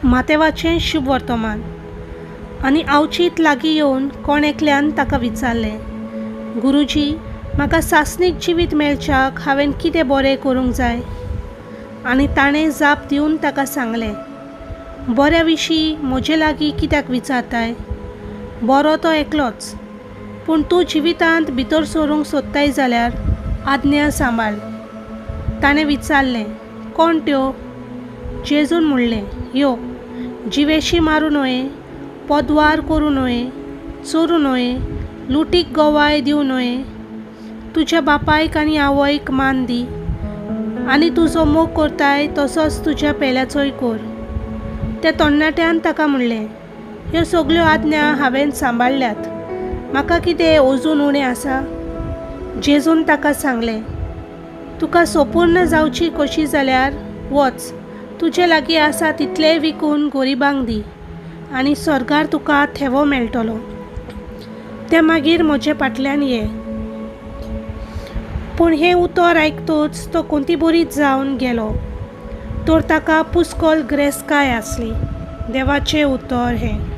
मातेवाचें शुभ वर्तमान आनी आवचीत लागीं येवन कोण एकल्यान ताका विचारलें, गुरुजी, म्हाका सासणीक जिवीत मेळच्याक हांवें कितें बरें करूंक जाय? आनी ताणें जाप दिवन ताका सांगलें, बऱ्या विशीं म्हजे लागीं कित्याक विचारताय? बरो तो एकलोच, पूण तूं जिवितांत भितर सरूंक सोदताय जाल्यार आज्ञा सांबाळ. ताणें विचारलें, कोण त्यो? जेजून म्हणलें, यो, जिवेशी मारूं न्हय, पदवार करूं न्हय, चोरूं न्हय, लुटीक गोवाय दिवं न्हय, तुज्या बापायक आनी आवयक मान दी, आनी तूं जो मोग करताय तसोच तुज्या पेल्याचोय कर. त्या तरणाट्यान ताका म्हणलें, ह्यो सगल्यो आज्ञा हांवें सांबाळल्यात, म्हाका कितें अजून उणें आसा? जेजून ताका सांगलें, तुका सोपूर्ण जावची कशी जाल्यार वच, तुजे लागीं आसा तितलेंय विकून गोरिबांक दी, आनी स्वर्गार तुका थेवो मेळटलो. ते मागीर म्हजे फाटल्यान ये. पूण हें उतर आयकतूच तो कोंतीबोरीत जावन गेलो. तर ताका पुस्कोल ग्रेस्काय आसली. देवाचें उतर हें.